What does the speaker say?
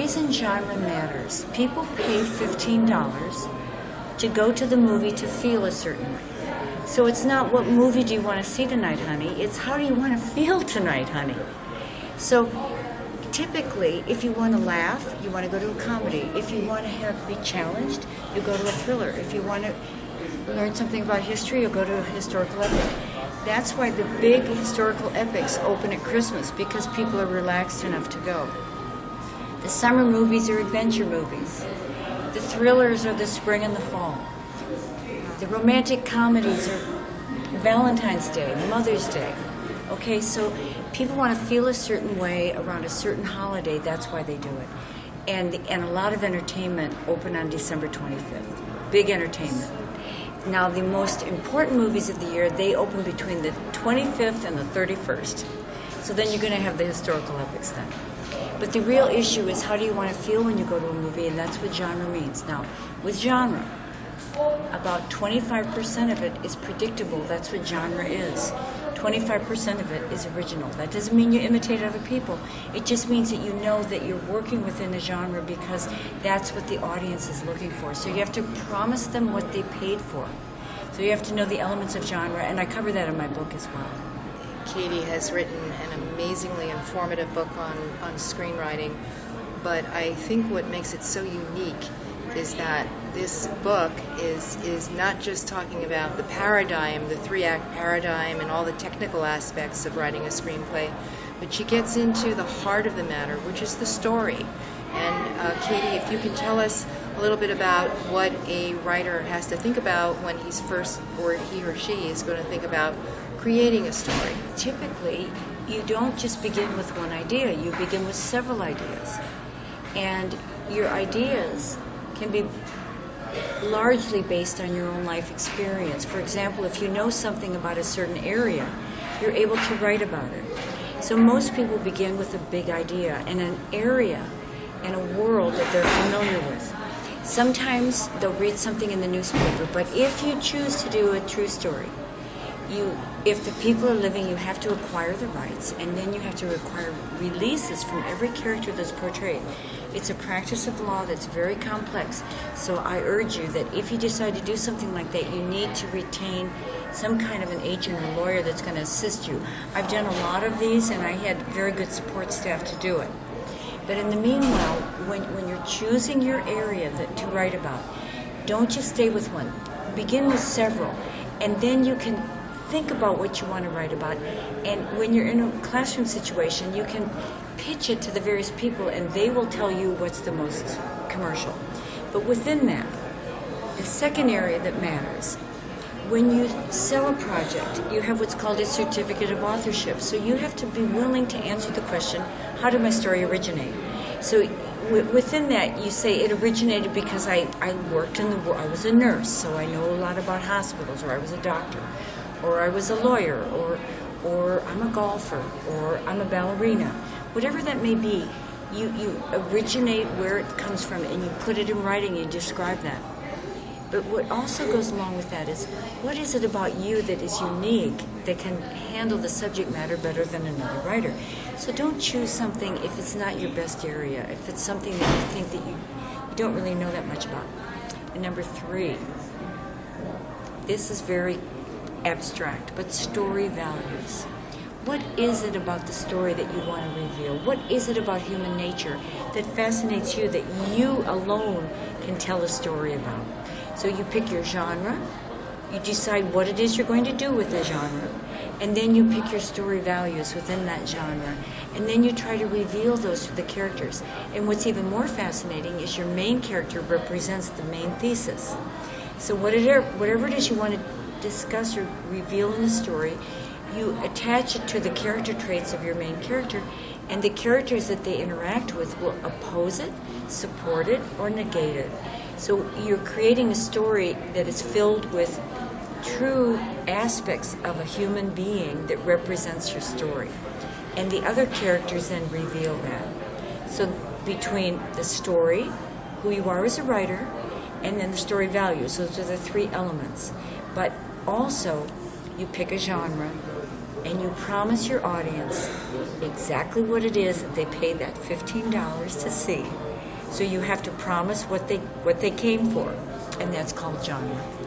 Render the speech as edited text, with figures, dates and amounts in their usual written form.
reason genre matters, people pay $15 to go to the movie to feel a certain way. So it's not what movie do you want to see tonight, honey, it's how do you want to feel tonight, honey. So typically, if you want to laugh, you want to go to a comedy. If you want to be challenged, you go to a thriller. If you want to learn something about history, you'll go to a historical epic. That's why the big historical epics open at Christmas, because people are relaxed enough to go. The summer movies are adventure movies. The thrillers are the spring and the fall. The romantic comedies are Valentine's Day, Mother's Day. Okay, so people want to feel a certain way around a certain holiday. That's why they do it. And a lot of entertainment open on December 25th. Big entertainment. Now, the most important movies of the year, they open between the 25th and the 31st. So then you're going to have the historical epics then. But the real issue is how do you want to feel when you go to a movie, and that's what genre means. Now, with genre, about 25% of it is predictable. That's what genre is. 25% of it is original. That doesn't mean you imitate other people. It just means that you know that you're working within a genre because that's what the audience is looking for. So you have to promise them what they paid for. So you have to know the elements of genre, and I cover that in my book as well. Katy has written an amazingly informative book on screenwriting, but I think what makes it so unique is that this book is not just talking about the paradigm, the three-act paradigm, and all the technical aspects of writing a screenplay, but she gets into the heart of the matter, which is the story. And Katy, if you can tell us a little bit about what a writer has to think about when he's first, or he or she is going to think about creating a story. Typically, you don't just begin with one idea, you begin with several ideas. And your ideas can be largely based on your own life experience. For example, if you know something about a certain area, you're able to write about it. So most people begin with a big idea and an area and a world that they're familiar with. Sometimes they'll read something in the newspaper, but if you choose to do a true story, if the people are living, you have to acquire the rights, and then you have to require releases from every character that's portrayed. It's a practice of law that's very complex, so I urge you that if you decide to do something like that, you need to retain some kind of an agent or lawyer that's going to assist you. I've done a lot of these, and I had very good support staff to do it. But in the meanwhile, when you're choosing your area to write about, don't just stay with one. Begin with several, and then you can think about what you want to write about. And when you're in a classroom situation, you can pitch it to the various people, and they will tell you what's the most commercial. But within that, the second area that matters, when you sell a project, you have what's called a certificate of authorship. So you have to be willing to answer the question, how did my story originate? So within that, you say it originated because I worked I was a nurse, so I know a lot about hospitals, or I was a doctor, or I was a lawyer, or I'm a golfer, or I'm a ballerina. Whatever that may be, you originate where it comes from, and you put it in writing, you describe that. But what also goes along with that is, what is it about you that is unique, that can handle the subject matter better than another writer? So don't choose something if it's not your best area, if it's something that you think that you don't really know that much about. And number 3, this is very abstract, but story values. What is it about the story that you want to reveal? What is it about human nature that fascinates you, that you alone can tell a story about? So you pick your genre, you decide what it is you're going to do with the genre, and then you pick your story values within that genre, and then you try to reveal those to the characters. And what's even more fascinating is your main character represents the main thesis. So whatever it is you want to discuss or reveal in the story, you attach it to the character traits of your main character, and the characters that they interact with will oppose it, support it, or negate it. So you're creating a story that is filled with true aspects of a human being that represents your story. And the other characters then reveal that. So between the story, who you are as a writer, and then the story values, those are the 3 elements. But also, you pick a genre, and you promise your audience exactly what it is that they pay that $15 to see. So you have to promise what they came for, and that's called genre.